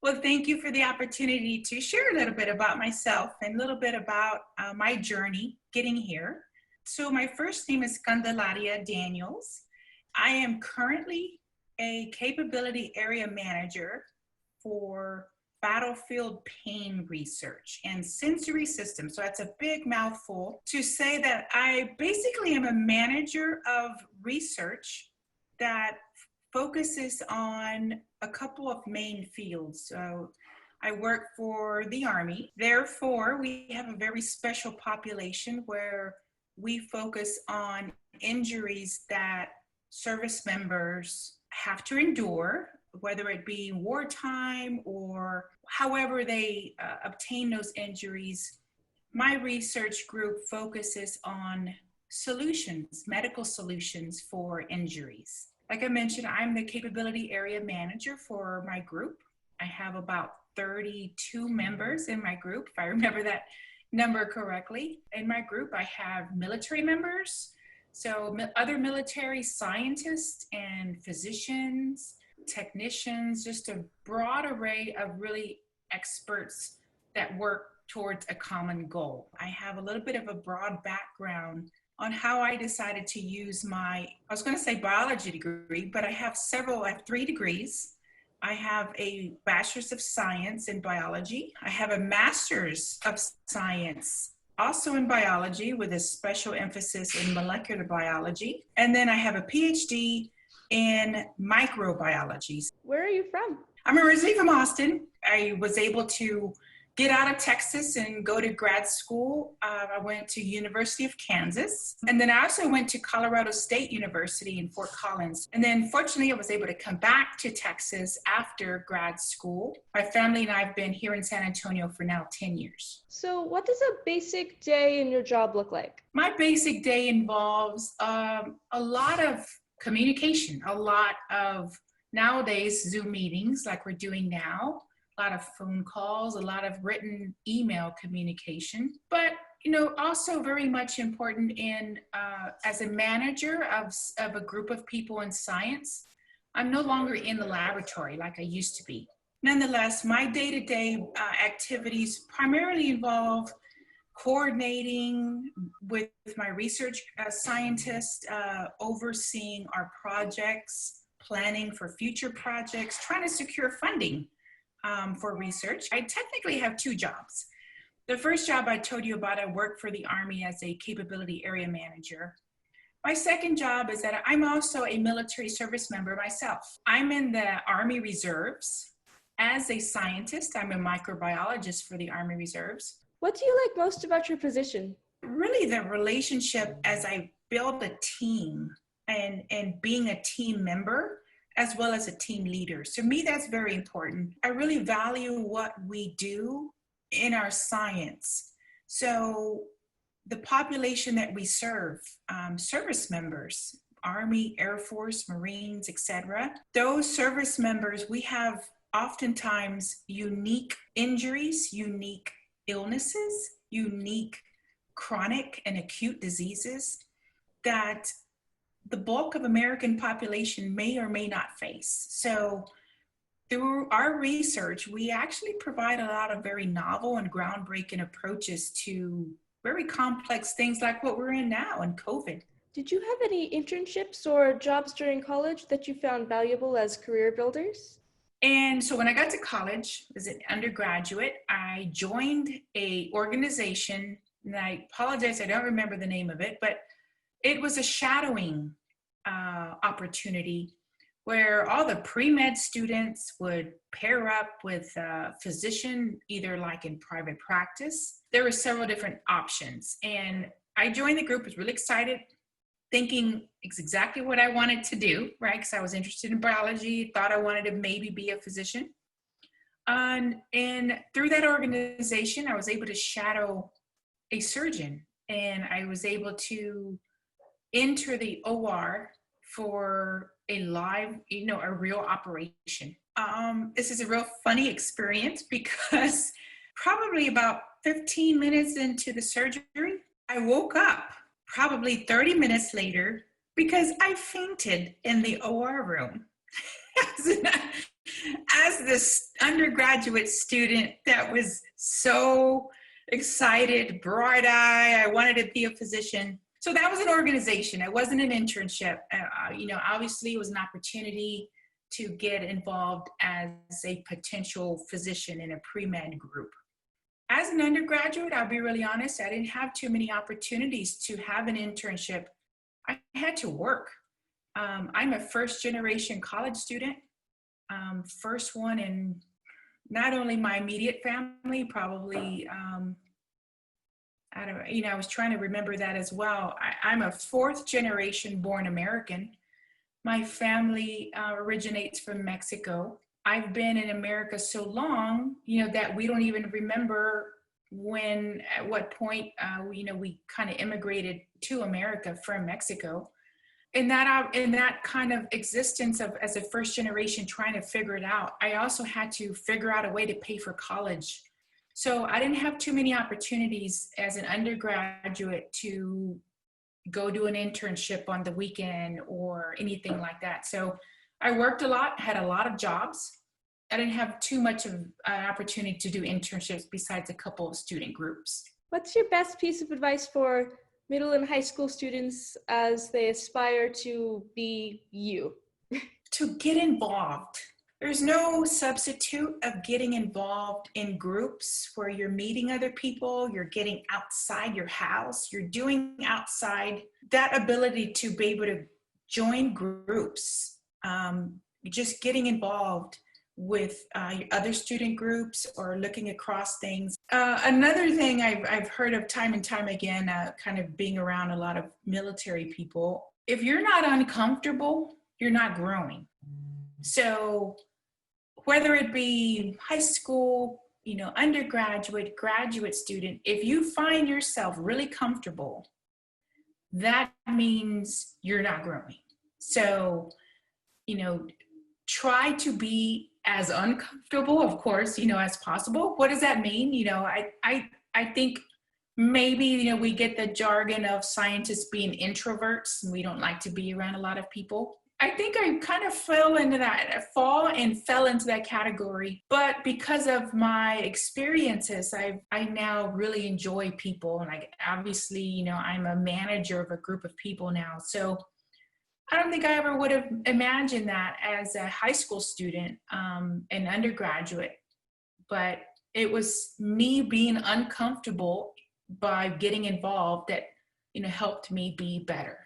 Well, thank you for the opportunity to share a little bit about myself and a little bit about my journey getting here. So my first name is Candelaria Daniels. I am currently a capability area manager for battlefield pain research and sensory systems. So that's a big mouthful to say that I basically am a manager of research that focuses on a couple of main fields. So I work for the Army. Therefore, we have a very special population where we focus on injuries that service members have to endure, whether it be wartime or however they obtain those injuries. My research group focuses on solutions, medical solutions for injuries. Like I mentioned, I'm the capability area manager for my group. I have about 32 members in my group, if I remember that number correctly. In my group, I have military members, so other military scientists and physicians, technicians, just a broad array of really experts that work towards a common goal. I have a little bit of a broad background on how I decided to use I was going to say biology degree, but I have 3 degrees. I have a bachelor's of science in biology. I have a master's of science also in biology with a special emphasis in molecular biology. And then I have a Ph.D. in microbiology. Where are you from? I'm originally from Austin. I was able to get out of Texas and go to grad school. I went to University of Kansas. And then I also went to Colorado State University in Fort Collins. And then fortunately, I was able to come back to Texas after grad school. My family and I have been here in San Antonio for now 10 years. So what does a basic day in your job look like? My basic day involves a lot of communication, a lot of nowadays Zoom meetings like we're doing now. A lot of phone calls, a lot of written email communication, but also very much important in as a manager of a group of people in science. I'm no longer in the laboratory like I used to be. Nonetheless, my day-to-day activities primarily involve coordinating with my research scientists, overseeing our projects, planning for future projects, trying to secure funding for research. I technically have 2 jobs. The first job I told you about, I work for the Army as a capability area manager. My second job is that I'm also a military service member myself. I'm in the Army Reserves. As a scientist, I'm a microbiologist for the Army Reserves. What do you like most about your position? Really the relationship as I build a team and being a team member, as well as a team leader. To me, that's very important. I really value what we do in our science. So the population that we serve, service members, Army, Air Force, Marines, etc. Those service members, we have oftentimes unique injuries, unique illnesses, unique chronic and acute diseases that the bulk of American population may or may not face. So through our research, we actually provide a lot of very novel and groundbreaking approaches to very complex things like what we're in now in COVID. Did you have any internships or jobs during college that you found valuable as career builders? And so when I got to college, as an undergraduate, I joined a organization, and I apologize, I don't remember the name of it, but it was a shadowing opportunity where all the pre-med students would pair up with a physician, either like in private practice. There were several different options. And I joined the group, was really excited, thinking it's exactly what I wanted to do, right? Because I was interested in biology, thought I wanted to maybe be a physician. And through that organization, I was able to shadow a surgeon, and I was able to enter the OR for a live, a real operation. This is a real funny experience because probably about 15 minutes into the surgery, I woke up probably 30 minutes later because I fainted in the OR room as this undergraduate student that was so excited, bright-eyed. I wanted to be a physician. So that was an organization. It wasn't an internship. Obviously it was an opportunity to get involved as a potential physician in a pre-med group. As an undergraduate, I'll be really honest, I didn't have too many opportunities to have an internship. I had to work. I'm a first-generation college student, first one in not only my immediate family, probably, I was trying to remember that as well. I'm a fourth-generation born American. My family originates from Mexico. I've been in America so long, that we don't even remember at what point, we kind of immigrated to America from Mexico. In that kind of existence of as a first generation trying to figure it out, I also had to figure out a way to pay for college. So I didn't have too many opportunities as an undergraduate to go do an internship on the weekend or anything like that. So I worked a lot, had a lot of jobs. I didn't have too much of an opportunity to do internships besides a couple of student groups. What's your best piece of advice for middle and high school students as they aspire to be you? To get involved. There's no substitute of getting involved in groups where you're meeting other people, you're getting outside your house, you're doing outside. That ability to be able to join groups, just getting involved with other student groups or looking across things. Another thing I've heard of time and time again, kind of being around a lot of military people, if you're not uncomfortable, you're not growing. So whether it be high school, undergraduate, graduate student, if you find yourself really comfortable, that means you're not growing. So, try to be as uncomfortable, of course, as possible. What does that mean? I think maybe, we get the jargon of scientists being introverts and we don't like to be around a lot of people. I think I kind of fell into that category, but because of my experiences, I now really enjoy people. And obviously, I'm a manager of a group of people now. So I don't think I ever would have imagined that as a high school student, and undergraduate, but it was me being uncomfortable by getting involved that, helped me be better.